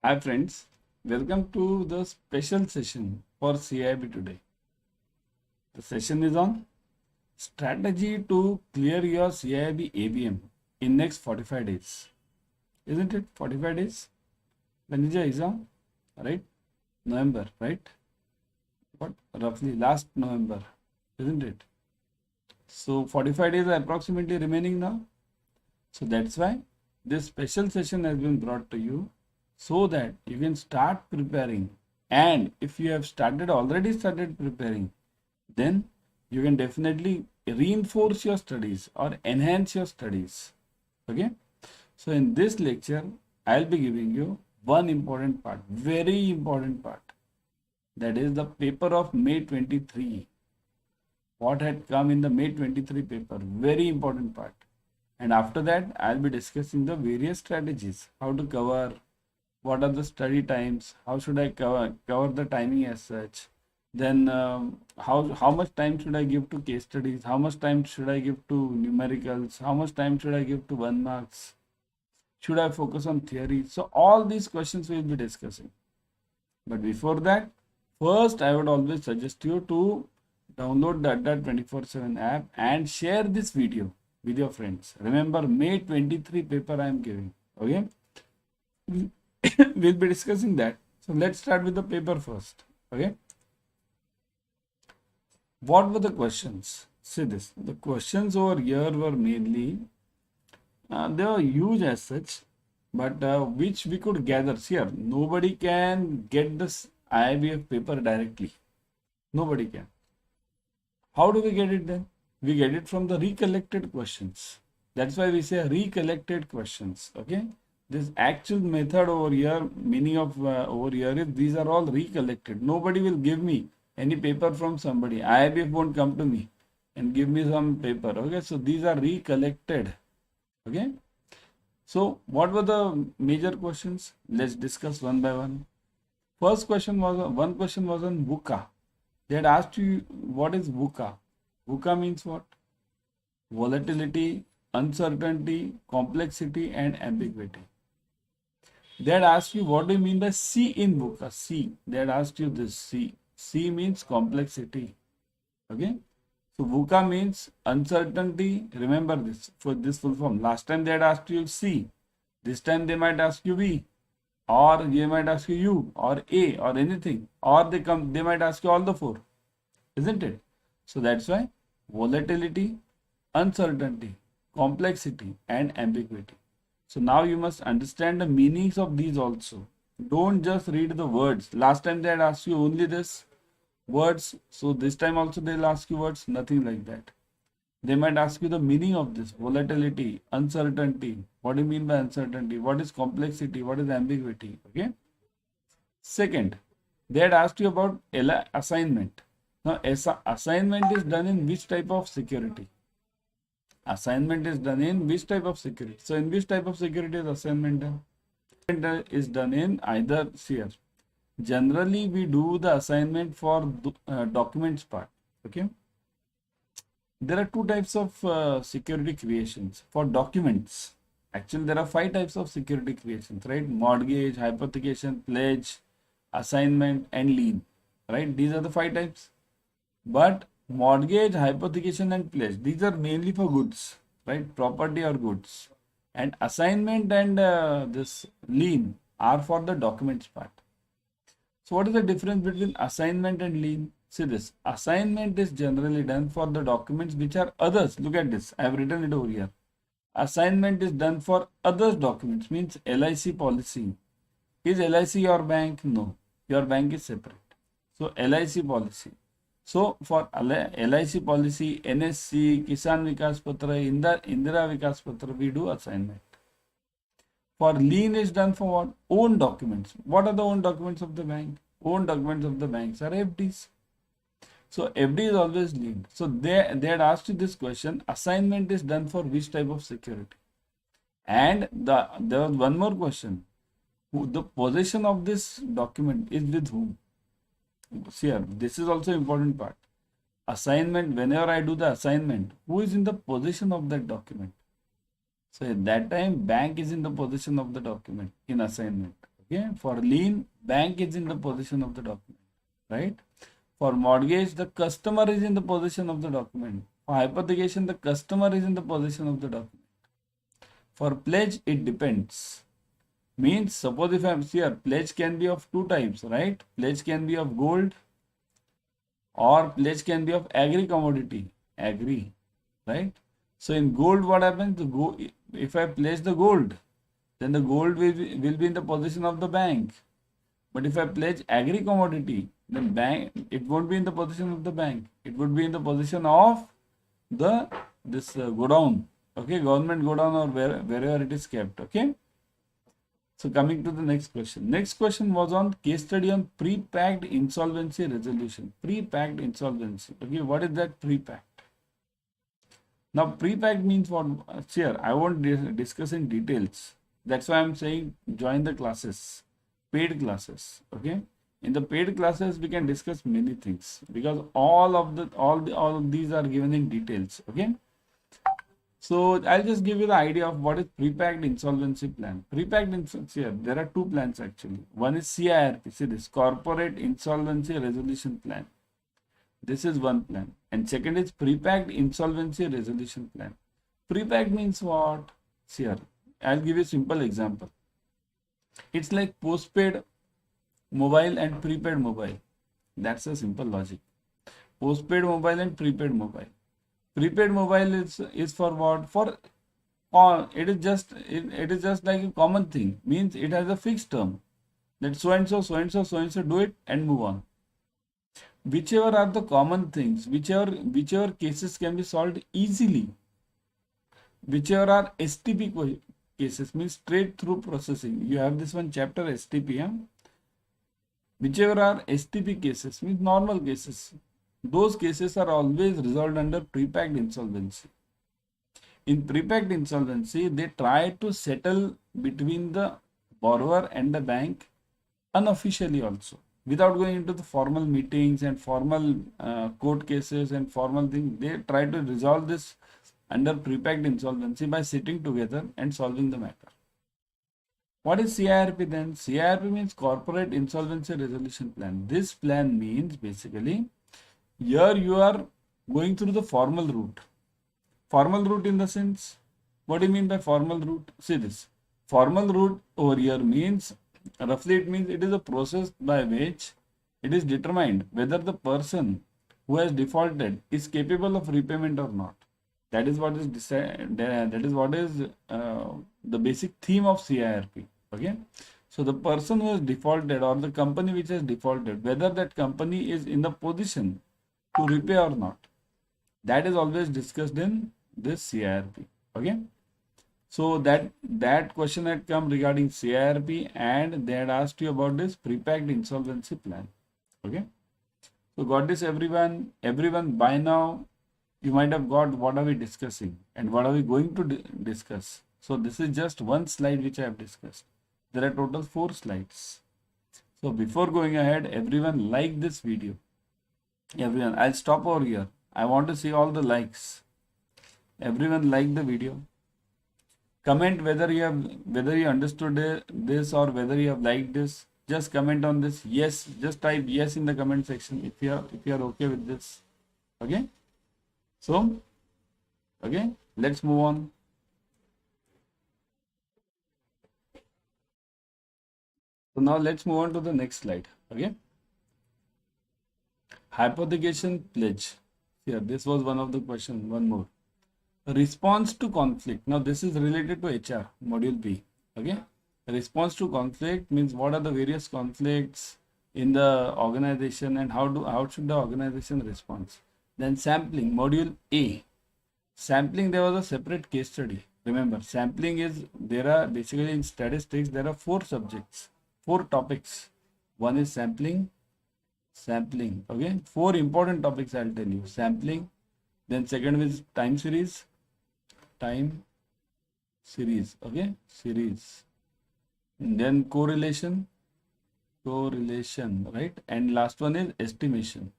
Hi friends, welcome to the special session for CAIIB today. The session is on strategy to clear your CAIIB ABM in next 45 days. Isn't it 45 days? When is your exam? Right? November, right? What? Roughly last November, isn't it? So 45 days are approximately remaining now. So that's why this special session has been brought to you so that you can start preparing. And if you have already started preparing, then you can definitely reinforce your studies or enhance your studies. Okay. So in this lecture, I'll be giving you one important part, very important part. That is the paper of May 23. What had come in the May 23 paper, very important part. And after that, I'll be discussing the various strategies, how to cover, what are the study times, how should I cover the timing as such. Then how much time should I give to case studies, how much time should I give to numericals, how much time should I give to 1 marks, should I focus on theory. So all these questions we'll be discussing. But before that, first I would always suggest you to download the Adda 24/7 app and share this video with your friends. Remember, May 23 paper I am giving. Okay. We'll be discussing that. So let's start with the paper first. Okay. What were the questions? See this. The questions over here were mainly, they were huge as such, but which we could gather. Here, nobody can get this IIBF paper directly. Nobody can. How do we get it then? We get it from the recollected questions. That's why we say recollected questions. Okay. This actual method over here, meaning of over here is these are all recollected. Nobody will give me any paper from somebody. IIBF won't come to me and give me some paper. Okay. So these are recollected. Okay. So what were the major questions? Let's discuss one by one. First question was, one question was on VUCA. They had asked you, what is VUCA? VUCA means what? Volatility, uncertainty, complexity, and ambiguity. They had asked you, what do you mean by C in VUCA? C. They had asked you this C. C means complexity. Okay. So VUCA means uncertainty. Remember this for this full form. Last time they had asked you C. This time they might ask you V, or they might ask you U, or A, or anything, or they might ask you all the four, isn't it? So that's why volatility, uncertainty, complexity, and ambiguity. So now you must understand the meanings of these also. Don't just read the words. Last time they had asked you only this words. So this time also they'll ask you words, nothing like that. They might ask you the meaning of this volatility, uncertainty. What do you mean by uncertainty? What is complexity? What is ambiguity? Okay. Second, they had asked you about assignment. Now, assignment is done in which type of security? Assignment is done in which type of security? So, in which type of security is assignment done? Assignment is done in either here. Generally, we do the assignment for documents part. Okay. There are two types of security creations for documents. Actually, there are 5 types of security creations, right? Mortgage, hypothecation, pledge, assignment, and lien, right? These are the 5 types. But mortgage, hypothecation, and pledge, these are mainly for goods, right? Property or goods. And assignment and this lien are for the documents part. So what is the difference between assignment and lien? See this, assignment is generally done for the documents which are others. Look at this, I have written it over here. Assignment is done for others documents, means LIC policy. Is LIC your bank? No, your bank is separate. So LIC policy. So for LIC policy, NSC, Kisan Vikas Patra, Indira Vikas Patra, we do assignment. For lien is done for what? Own documents. What are the own documents of the bank? Own documents of the banks are FDs. So FD is always linked. So they had asked you this question, assignment is done for which type of security? And there was one more question. The possession of this document is with whom? See here, this is also important part. Assignment, whenever I do the assignment, who is in the possession of that document? So at that time, bank is in the possession of the document in assignment. Okay. For lien, bank is in the possession of the document, right? For mortgage, the customer is in the possession of the document. For hypothecation, the customer is in the possession of the document. For pledge, it depends. Means suppose if I'm here, pledge can be of two types, right? Pledge can be of gold or pledge can be of agri commodity. Agri, right? So in gold, what happens? If I pledge the gold, then the gold will be in the possession of the bank. But if I pledge agri commodity, then bank, it won't be in the possession of the bank. It would be in the possession of this godown. Okay, government godown or wherever it is kept. Okay. So coming to the next question. Next question was on case study on pre-packed insolvency resolution. Pre-packed insolvency. Okay, what is that pre-packed? Now pre-packed means what? Here, I won't discuss in details. That's why I'm saying join the classes, paid classes. Okay. In the paid classes, we can discuss many things because all of these are given in details. Okay. So I'll just give you the idea of what is pre-packed insolvency plan. Pre-packed insolvency, here, there are two plans actually. One is CAIRP, see this, Corporate Insolvency Resolution Plan. This is one plan. And second is pre-packed insolvency resolution plan. Pre-packed means what? See here, I'll give you a simple example. It's like postpaid mobile and prepaid mobile. That's a simple logic. Postpaid mobile and prepaid mobile. Prepaid mobile is for what? For it is just like a common thing. Means it has a fixed term. That so and so do it and move on. Whichever are the common things, whichever cases can be solved easily. Whichever are STP cases, means straight through processing. You have this one chapter STP. Yeah? Whichever are STP cases, means normal cases. Those cases are always resolved under pre-packed insolvency. In pre-packed insolvency, they try to settle between the borrower and the bank unofficially also, without going into the formal meetings and formal court cases and formal things. They try to resolve this under pre-packed insolvency by sitting together and solving the matter. What is CIRP then? CIRP means Corporate Insolvency Resolution Plan. This plan means basically, here you are going through the formal route. Formal route in the sense, what do you mean by formal route? See this. Formal route over here means, roughly it means it is a process by which it is determined whether the person who has defaulted is capable of repayment or not. That is what is decided. That is what is the basic theme of CIRP. Okay. So the person who has defaulted or the company which has defaulted, whether that company is in the position to repay or not, that is always discussed in this CIRP. Okay. So that question had come regarding CIRP and they had asked you about this pre-packed insolvency plan. Okay. So got this everyone? Everyone by now you might have got what are we discussing and what are we going to discuss. So this is just one slide which I have discussed. There are total 4 slides. So before going ahead, everyone like this video. Everyone, I'll stop over here. I want to see all the likes. Everyone like the video. Comment whether you understood this or whether you have liked this. Just comment on this. Yes, just type yes in the comment section if you are okay with this. Okay. So, okay, let's move on. So now let's move on to the next slide. Okay. Hypothecation pledge. Here, this was one of the questions. One more. Response to conflict. Now this is related to HR, module B. Okay. Response to conflict means what are the various conflicts in the organization and how should the organization respond. Then sampling, module A. Sampling, there was a separate case study. Remember, sampling is, there are basically in statistics, there are 4 subjects, 4 topics. One is sampling, okay. 4 important topics I'll tell you. Sampling, then second is time series, okay, series. And then correlation, right. And last one is estimation.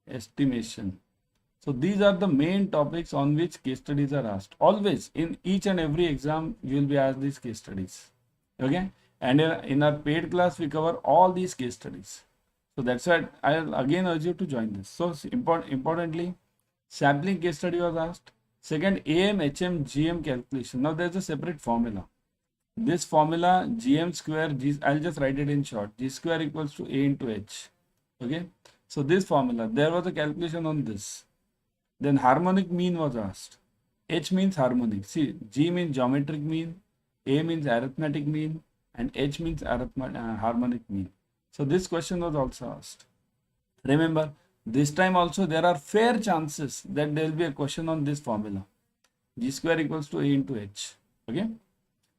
So these are the main topics on which case studies are asked. Always in each and every exam you will be asked these case studies. Okay. And in our paid class, we cover all these case studies. So that's why I'll again urge you to join this. So importantly, sampling case study was asked. Second, AM, HM, GM calculation. Now there's a separate formula. This formula, GM square, I'll just write it in short. G square equals to A into H. Okay. So this formula, there was a calculation on this. Then harmonic mean was asked. H means harmonic. See, G means geometric mean, A means arithmetic mean, and H means harmonic mean. So this question was also asked. Remember, this time also there are fair chances that there will be a question on this formula. G square equals to A into H. Okay.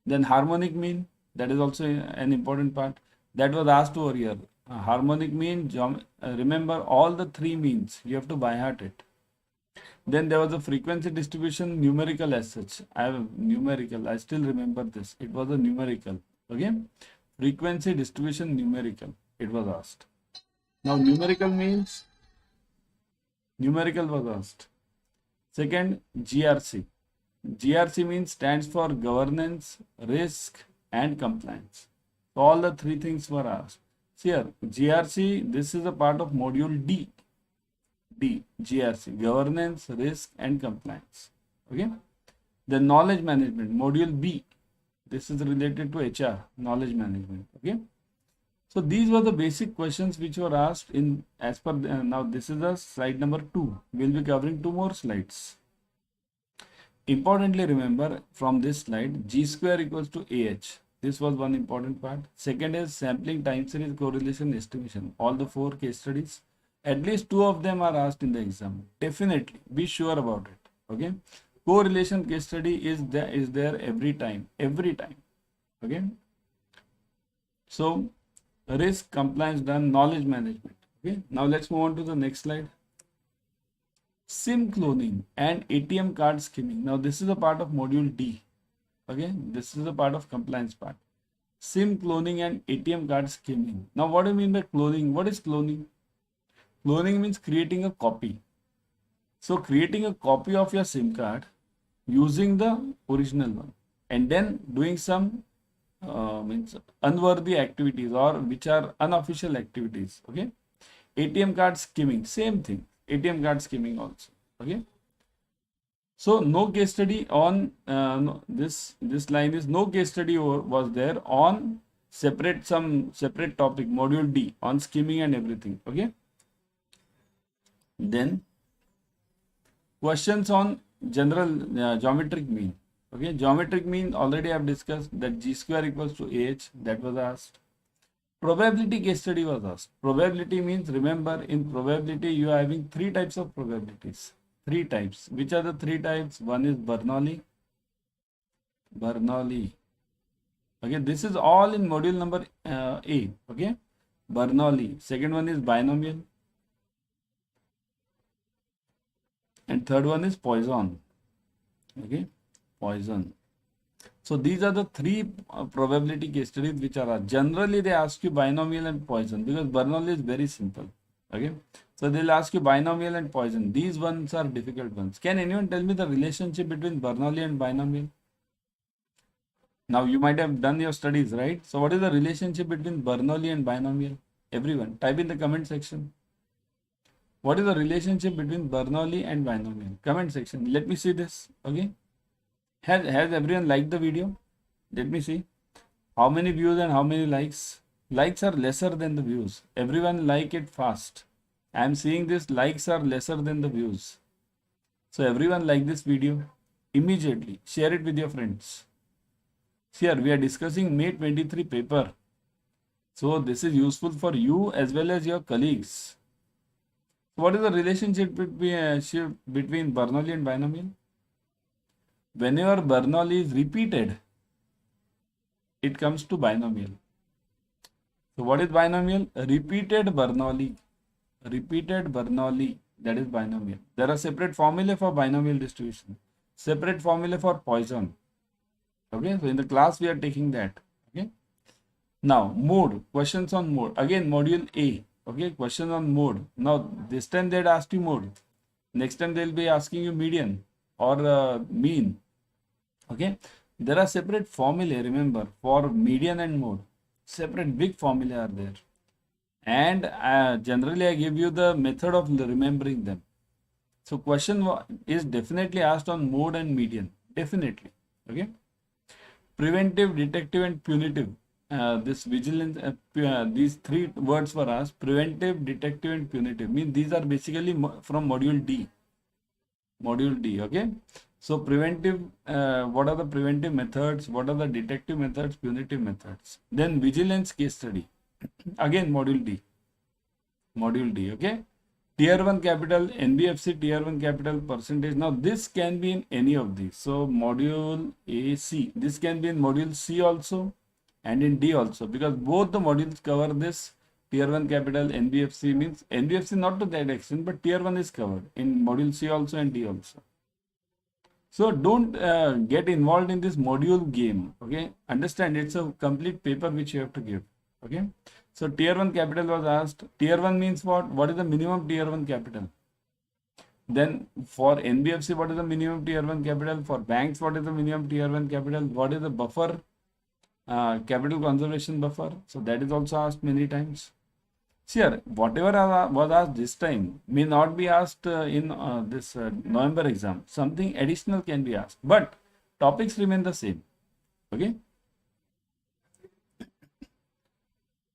Then harmonic mean, that is also an important part. That was asked over here. Harmonic mean, remember all the three means. You have to by heart it. Then there was a frequency distribution numerical as such. I have numerical. I still remember this. It was a numerical. Okay. Frequency distribution numerical. It was asked. Now numerical means numerical was asked. Second, GRC. GRC means stands for governance, risk, and compliance. So all the three things were asked. See here, GRC, this is a part of module D. GRC, governance, risk, and compliance. Okay. The knowledge management, module B. This is related to HR, knowledge management. Okay. So these were the basic questions which were asked in as per now this is the slide number 2. We'll be covering 2 more slides. Importantly, remember from this slide, G square equals to AH. This was one important part. Second is sampling time series correlation estimation. All the 4 case studies. At least 2 of them are asked in the exam. Definitely be sure about it. Okay. Correlation case study is there every time. Okay. So risk, compliance done, knowledge management. Okay. Now let's move on to the next slide. SIM cloning and ATM card skimming. Now this is a part of module D. Okay, this is a part of compliance part. SIM cloning and ATM card skimming. Now what do you mean by cloning? What is cloning? Cloning means creating a copy. So creating a copy of your SIM card using the original one and then doing some means unworthy activities or which are unofficial activities. Okay, ATM card skimming, same thing. ATM card skimming also. Okay. So no case study on this line is no case study was there on separate topic module D on skimming and everything. Okay. Then questions on general geometric mean. Okay, geometric mean already I have discussed that G square equals to AH, that was asked. Probability case study was asked. Probability means, remember, in probability you are having 3 types of probabilities. 3 types. Which are the 3 types? One is Bernoulli. Okay, this is all in module number A. Okay, Bernoulli. Second one is binomial. And third one is Poisson. Okay, Poisson. So these are the 3 probability case studies which are generally they ask you binomial and Poisson because Bernoulli is very simple. Okay, so they'll ask you binomial and Poisson. These ones are difficult ones. Can anyone tell me the relationship between Bernoulli and binomial? Now you might have done your studies, right? So what is the relationship between Bernoulli and binomial? Everyone type in the comment section. What is the relationship between Bernoulli and binomial? Comment section. Let me see this. Okay. Has everyone liked the video? Let me see. How many views and how many likes? Likes are lesser than the views. Everyone like it fast. I am seeing this likes are lesser than the views. So everyone like this video immediately. Share it with your friends. Here we are discussing May 23 paper. So this is useful for you as well as your colleagues. What is the relationship between Bernoulli and binomial? Whenever Bernoulli is repeated, it comes to binomial. So what is binomial? Repeated Bernoulli, that is binomial. There are separate formulae for binomial distribution, separate formulae for Poisson. Okay, so in the class we are taking that. Okay. Now mode, questions on mode. Again module A. Okay, question on mode. Now this time they had asked you mode. Next time they will be asking you median or mean. Okay, there are separate formulae, remember, for median and mode. Separate big formula are there. And generally I give you the method of remembering them. So question is definitely asked on mode and median. Definitely. Okay. Preventive, detective, and punitive. This vigilance, these three words were asked. Preventive, detective, and punitive. Means these are basically from module D. Module D. Okay. So preventive, what are the preventive methods? What are the detective methods? Punitive methods. Then vigilance case study. Again, module D. Module D. Okay. Tier 1 capital, NBFC tier 1 capital percentage. Now this can be in any of these. So module AC, this can be in module C also and in D also, because both the modules cover this tier 1 capital. NBFC means NBFC not to that extent, but tier 1 is covered in module C also and D also. So don't get involved in this module game. Okay, understand it's a complete paper which you have to give. Okay. So tier 1 capital was asked. Tier 1 means what? What is the minimum tier 1 capital? Then for NBFC, what is the minimum tier 1 capital? For banks, what is the minimum tier 1 capital? What is the buffer? Capital conservation buffer. So that is also asked many times. Sure, whatever was asked this time may not be asked in this November exam. Something additional can be asked, but topics remain the same. Okay.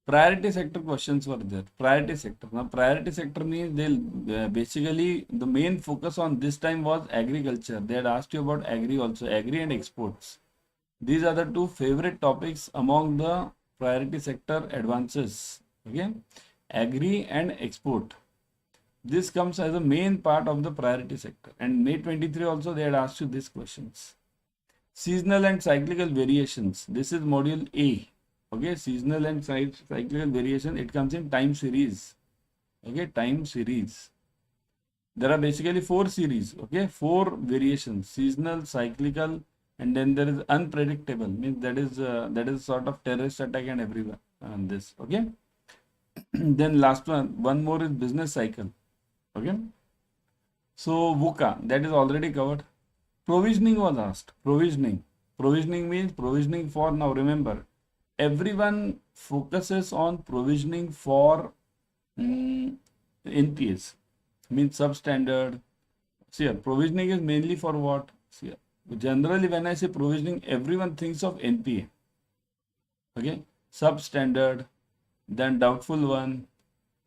Priority sector questions were there. Priority sector. Now, priority sector means they'll basically the main focus on this time was agriculture. They had asked you about agri also, agri and exports. These are the two favorite topics among the priority sector advances. Okay, agri and export. This comes as a main part of the priority sector. And May 23 also they had asked you these questions. Seasonal and cyclical variations. This is module A. Okay, seasonal and cyclical variation, it comes in time series. Okay, time series. There are basically 4 series. Okay, 4 variations: seasonal, cyclical, and then there is unpredictable. Means that is sort of terrorist attack and everywhere on this. Okay. Then last one more is business cycle. Okay. So VUCA, that is already covered. Provisioning was asked. Provisioning means provisioning for, now remember, everyone focuses on provisioning for NPAs, means substandard. See here, provisioning is mainly for what? See here, generally when I say provisioning, everyone thinks of NPA. Okay, substandard, then doubtful 1,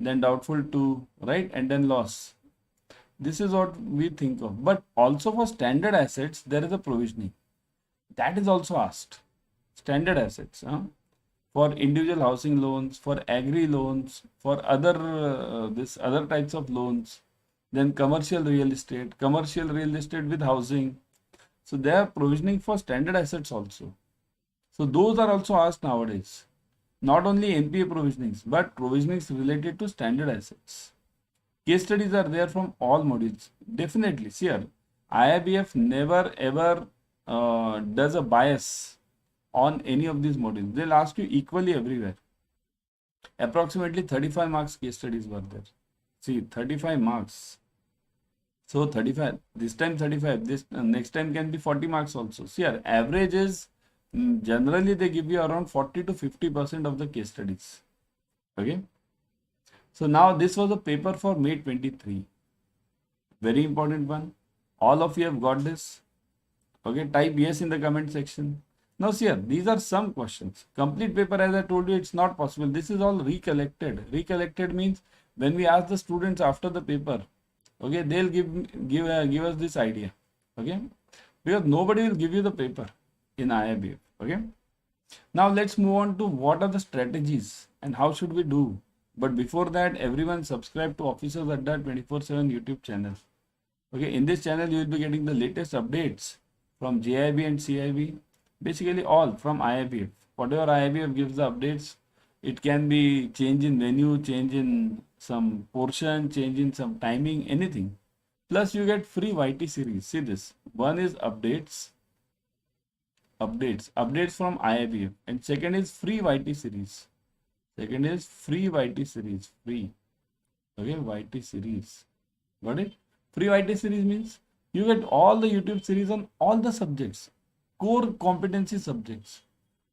then doubtful 2, right? And then loss. This is what we think of. But also for standard assets, there is a provisioning. That is also asked. Standard assets. For individual housing loans, for agri loans, for other other types of loans, then commercial real estate with housing. So they are provisioning for standard assets also. So those are also asked nowadays. Not only NPA provisionings, but provisionings related to standard assets. Case studies are there from all modules. Definitely, see here, IIBF never ever does a bias on any of these modules. They'll ask you equally everywhere. Approximately 35 marks case studies were there. See, 35 marks. So 35, this time 35, this next time can be 40 marks also. See here, average is generally they give you around 40 to 50% of the case studies. Okay. So now this was a paper for May 23. Very important one. All of you have got this. Okay, type yes in the comment section. Now see here, these are some questions. Complete paper, as I told you, it's not possible. This is all recollected. Recollected means when we ask the students after the paper, okay, they'll give us this idea. Okay, because nobody will give you the paper in IIBF. Okay. Now let's move on to what are the strategies and how should we do. But before that, everyone subscribe to Officers Adda 24/7 YouTube channel. Okay, in this channel you will be getting the latest updates from JIB and CIB, basically all from IIBF. Whatever IIBF gives the updates, it can be change in venue, change in some portion, change in some timing, anything. Plus you get free YT series. See this. One is updates from IIBF, and second is free YT series. Free. Okay, YT series. Got it? Free YT series means you get all the YouTube series on all the subjects, core competency subjects.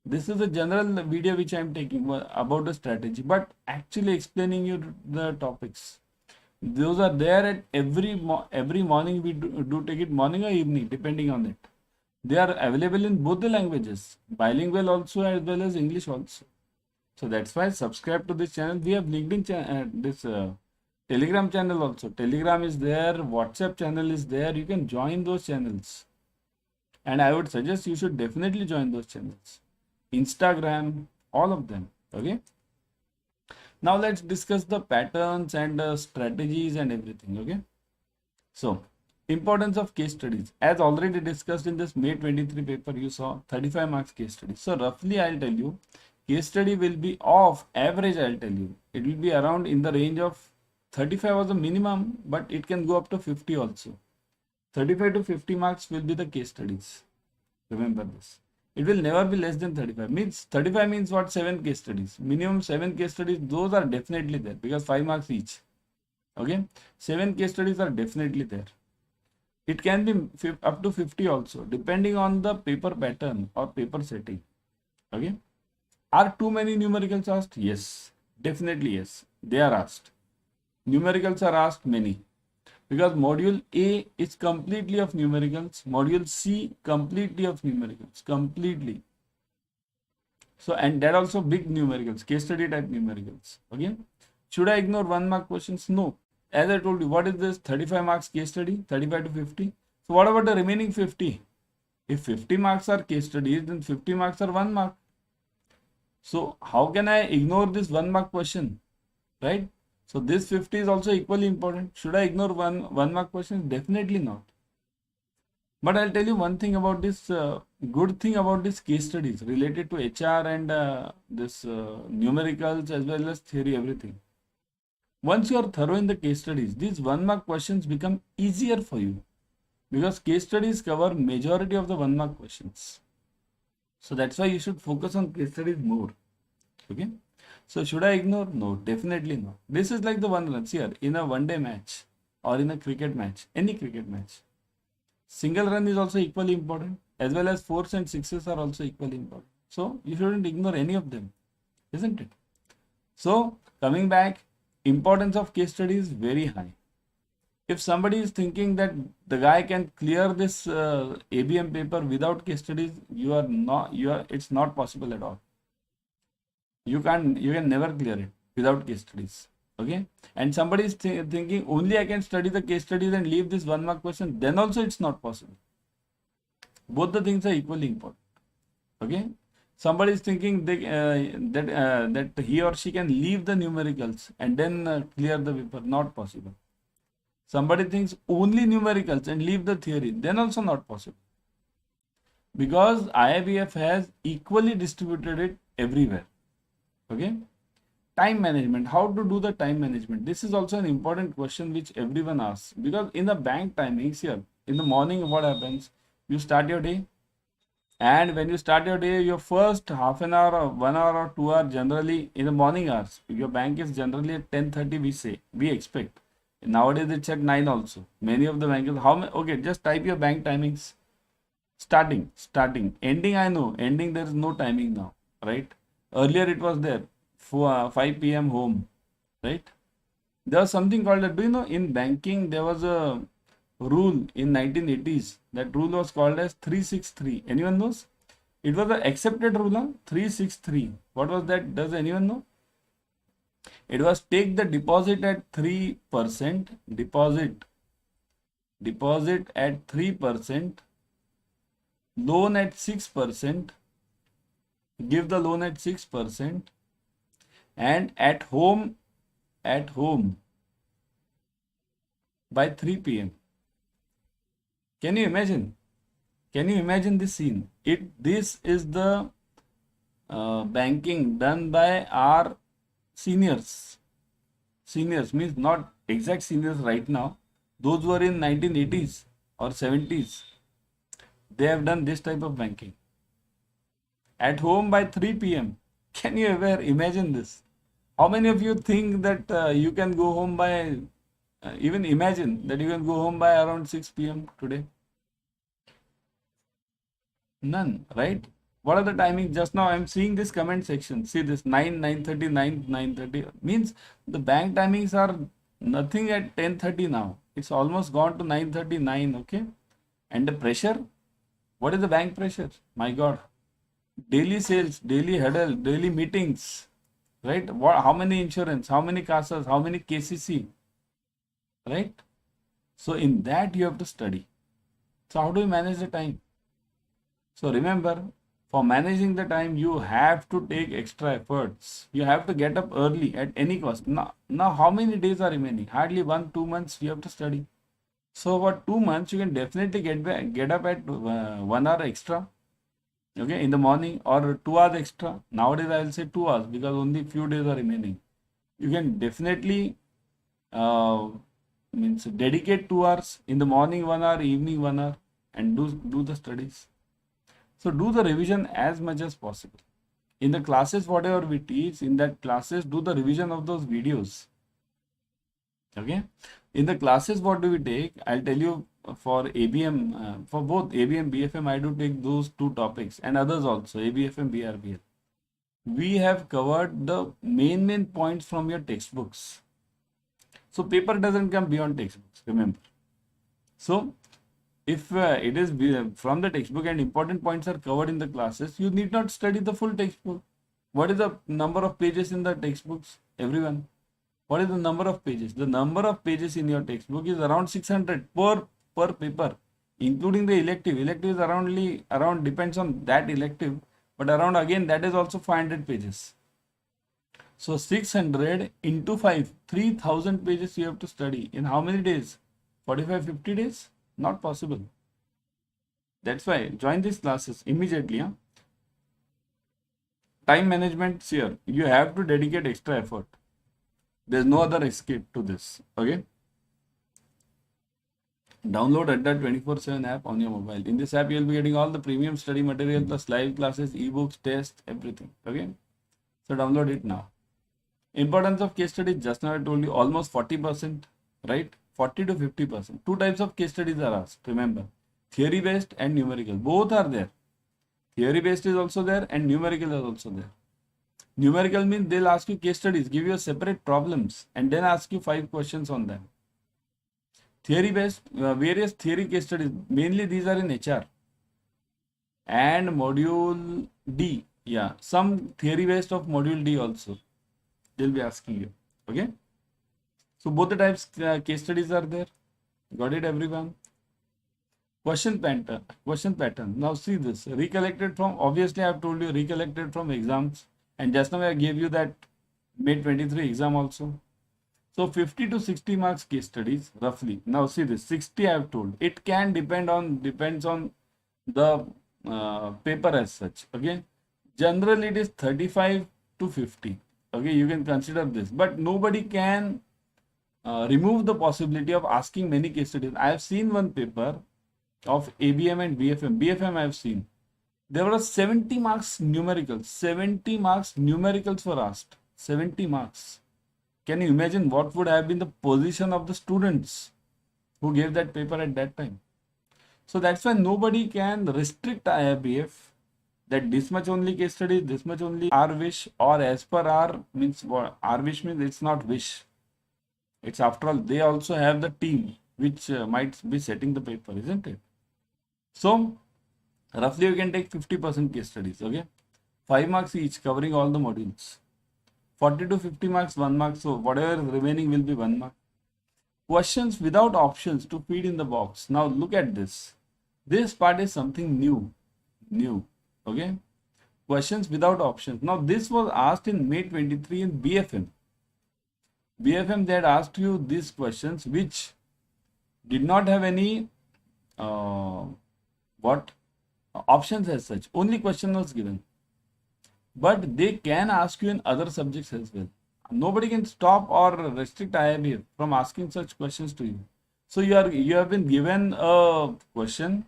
This is a general video which I am taking about the strategy, but actually explaining you the topics. Those are there at every morning. We do take it morning or evening, depending on it. They are available in both the languages, bilingual also as well as English also. So that's why subscribe to this channel. We have LinkedIn this Telegram channel also. Telegram is there, WhatsApp channel is there. You can join those channels, and I would suggest you should definitely join those channels. Instagram, all of them. Okay. Now let's discuss the patterns and strategies and everything. Okay. So importance of case studies, as already discussed in this May 23 paper, you saw 35 marks case study. So roughly I'll tell you, case study will be of average. I'll tell you it will be around in the range of 35 was the minimum, but it can go up to 50 also. 35 to 50 marks will be the case studies. Remember this. It will never be less than 35. Means 35 means what? 7 case studies. Minimum 7 case studies. Those are definitely there because 5 marks each. Okay. 7 case studies are definitely there. It can be up to 50 also, depending on the paper pattern or paper setting. Okay. Are too many numericals asked? Yes. Definitely yes. They are asked. Numericals are asked many. Because module A is completely of numericals, module C completely of numericals, completely. So, and that also big numericals, case study type numericals. Okay. Should I ignore 1 mark questions? No. As I told you, what is this 35 marks case study, 35 to 50? So, what about the remaining 50? If 50 marks are case studies, then 50 marks are 1 mark. So, how can I ignore this 1 mark question, right? So this 50 is also equally important. Should I ignore one mark questions? Definitely not. But I'll tell you one thing about this, good thing about this case studies related to HR and this numericals as well as theory, everything. Once you are thorough in the case studies, these 1 mark questions become easier for you because case studies cover majority of the 1 mark questions. So that's why you should focus on case studies more. Okay. So should I ignore? No, definitely not. This is like the one runs here in a one-day match or in a cricket match, any cricket match. Single run is also equally important, as well as 4s and 6s are also equally important. So you shouldn't ignore any of them, isn't it? So coming back, importance of case study is very high. If somebody is thinking that the guy can clear this ABM paper without case studies, it's not possible at all. You can never clear it without case studies. Okay. And somebody is thinking only I can study the case studies and leave this 1 mark question, then also it's not possible. Both the things are equally important. Okay. Somebody is thinking that he or she can leave the numericals and then clear the paper, not possible. Somebody thinks only numericals and leave the theory, then also not possible. Because IIBF has equally distributed it everywhere. Okay. Time management. How to do the time management? This is also an important question which everyone asks. Because in the bank timings here, in the morning, what happens? You start your day. And when you start your day, your first half an hour or 1 hour or 2 hours generally in the morning hours. Your bank is generally at 10:30, we expect. Nowadays it's at 9 also. Many of the banks, okay, just type your bank timings. Starting. Ending, I know. Ending, there is no timing now, right? Earlier it was there, 5 p.m. home, right? There was something called, do you know, in banking, there was a rule in 1980s. That rule was called as 363. Anyone knows? It was an accepted rule, huh? 363. What was that? Does anyone know? It was take the deposit at 3%, deposit at 3%, loan at 6%, give the loan at 6%, and at home by 3 p.m. Can you imagine? Can you imagine this scene? This is the banking done by our seniors. Seniors means not exact seniors right now. Those were in 1980s or 70s. They have done this type of banking. At home by 3 p.m. Can you ever imagine this? How many of you think that you can go home by, even imagine that you can go home by around 6 p.m. today? None, right? What are the timings? Just now I'm seeing this comment section. See this 9, 9:30, 9, 9:30. Means the bank timings are nothing at 10:30 now. It's almost gone to 9:39. Okay. And the pressure? What is the bank pressure? My God. Daily sales, daily huddle, daily meetings. Right? What? How many insurance? How many CASAs? How many KCC? Right? So in that you have to study. So how do you manage the time? So remember, for managing the time, you have to take extra efforts. You have to get up early at any cost. Now how many days are remaining? Hardly 1-2 months you have to study. So for 2 months, you can definitely get up at 1 hour extra, okay, in the morning, or 2 hours extra. Nowadays, I will say 2 hours because only few days are remaining. You can definitely uh, means dedicate 2 hours in the morning, 1 hour, evening 1 hour, and do the studies. So do the revision as much as possible. In the classes, whatever we teach, in that classes, do the revision of those videos. Okay. In the classes, what do we take? I'll tell you for ABM, for both ABM, BFM, I do take those two topics and others also, ABFM, BRBL. We have covered the main points from your textbooks. So paper doesn't come beyond textbooks, remember. So if it is from the textbook and important points are covered in the classes, you need not study the full textbook. What is the number of pages in the textbooks? Everyone. What is the number of pages? The number of pages in your textbook is around 600 per paper, including the elective. Elective is around depends on that elective, but around again that is also 500 pages. So 600 into 5, 3000 pages you have to study. In how many days? 45-50 days? Not possible. That's why join these classes immediately. Huh? Time management here. You have to dedicate extra effort. There's no other escape to this. Okay. Download Adda 24/7 app on your mobile. In this app, you'll be getting all the premium study material plus live classes, ebooks, tests, everything. Okay. So download it now. Importance of case studies, just now I told you almost 40%, right? 40 to 50%. Two types of case studies are asked. Remember, theory based and numerical. Both are there. Theory based is also there and numerical is also there. Numerical means they'll ask you case studies, give you separate problems, and then ask you 5 questions on them. Theory based, various theory case studies, mainly these are in HR. And module D, yeah, some theory based of module D also. They'll be asking you. Okay. So both the types case studies are there. Got it, everyone? Question pattern. Now see this. Recollected from, obviously I have told you, recollected from exams. And just now I gave you that May 23 exam also. So 50 to 60 marks case studies roughly. Now see this, 60 I have told. It can depends on the paper as such. Okay. Generally it is 35 to 50. Okay, you can consider this. But nobody can remove the possibility of asking many case studies. I have seen one paper of ABM and BFM. BFM I have seen. There were 70 marks numericals. 70 marks numericals were asked. 70 marks. Can you imagine what would have been the position of the students who gave that paper at that time? So that's why nobody can restrict IRBF that this much only case study, this much only our wish, or as per our means what our wish means it's not wish. It's after all, they also have the team which might be setting the paper, isn't it? So roughly you can take 50% case studies, okay? 5 marks each covering all the modules. 40 to 50 marks, 1 mark. So whatever remaining will be 1 mark. Questions without options to feed in the box. Now look at this. This part is something new. Okay. Questions without options. Now this was asked in May 23 in BFM. BFM, they had asked you these questions which did not have any options as such. Only question was given. But they can ask you in other subjects as well. Nobody can stop or restrict IIB from asking such questions to you. So you have been given a question,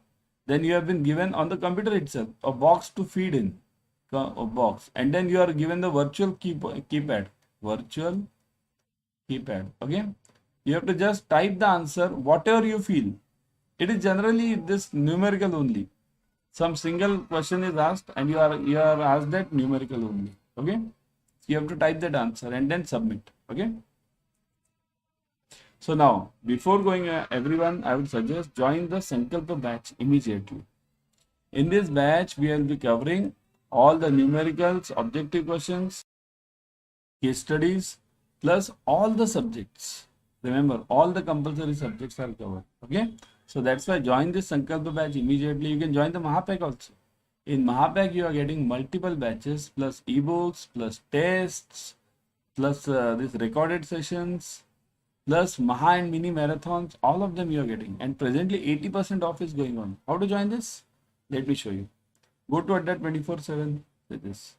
then you have been given on the computer itself a box to feed in, a box, and then you are given the virtual keypad. Okay, you have to just type the answer whatever you feel. It is generally this numerical only. some single question is asked and you are asked that numerical only. Okay, you have to type that answer and then submit. Okay. So now, before going everyone, I would suggest join the Sankalpa batch immediately. In this batch, we will be covering all the numericals, objective questions, case studies, plus all the subjects. Remember, all the compulsory subjects are covered. Okay. So that's why join this Sankalpa batch immediately. You can join the Mahapack also. In Mahapack, you are getting multiple batches plus ebooks, plus tests, plus these recorded sessions, plus Maha and mini marathons. All of them you are getting. And presently 80% off is going on. How to join this? Let me show you. Go to Adda 24/7 with this.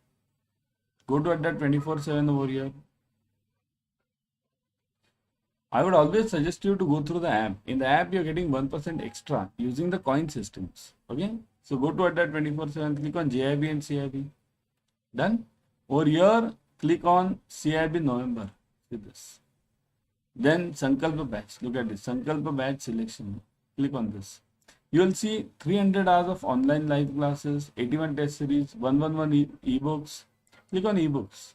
Go to Adda 24/7 over here. I would always suggest you to go through the app. In the app, you're getting 1% extra using the coin systems. Okay. So go to Adda 24/7, click on JIB and CIB. Done. Over here, click on CIB November with this. Then Sankalpa batch. Look at this. Sankalpa batch selection. Click on this. You will see 300 hours of online live classes, 81 test series, 111 ebooks. Click on ebooks.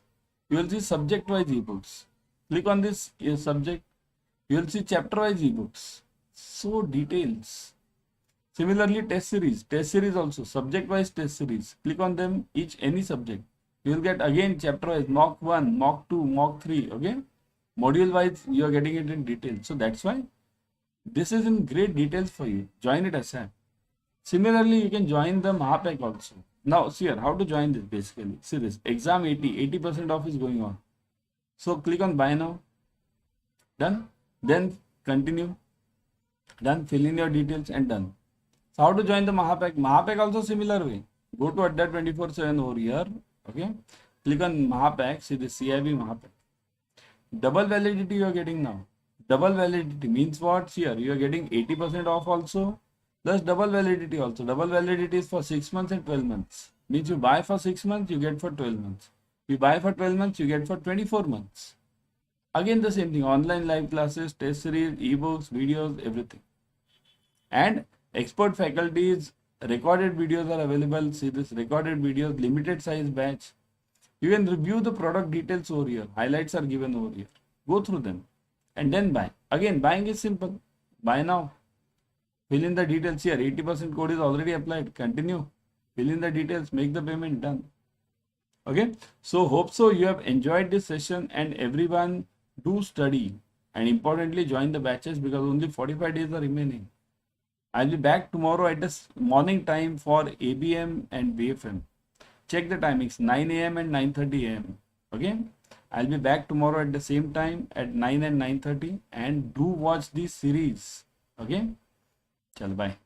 You will see subject-wise ebooks. Click on this subject. You will see chapter-wise ebooks. So details. Similarly, test series also, subject-wise test series. Click on them, any subject. You will get again chapter-wise, mock 1, mock 2, mock 3, okay? Module-wise, you are getting it in detail. So that's why this is in great details for you. Join it ASAP. Similarly, you can join the Mahapack also. Now, see here, how to join this basically. See this, exam 80% off is going on. So click on buy now. Done. Then continue. Done. Fill in your details and done. So how to join the Mahapack? Mahapack also similar way. Go to Adda 24/7 over here. Okay. Click on Mahapack. See the CIB Mahapack. Double validity you are getting now. Double validity means what? Here you are getting 80% off also. Plus double validity also. Double validity is for 6 months and 12 months. Means you buy for 6 months, you get for 12 months. You buy for 12 months, you get for 24 months. Again the same thing. Online live classes, test series, ebooks, videos, everything. And expert faculties, recorded videos are available. See this recorded videos, limited size batch. You can review the product details over here. Highlights are given over here. Go through them and then buy. Again, buying is simple. Buy now. Fill in the details here. 80% code is already applied. Continue. Fill in the details. Make the payment. Done. Okay. So hope so you have enjoyed this session and everyone do study. And importantly, join the batches because only 45 days are remaining. I'll be back tomorrow at this morning time for ABM and BFM. Check the timings 9 a.m. and 9:30 a.m. Okay. I'll be back tomorrow at the same time at 9 and 9:30 and do watch this series. Okay. Chal bye.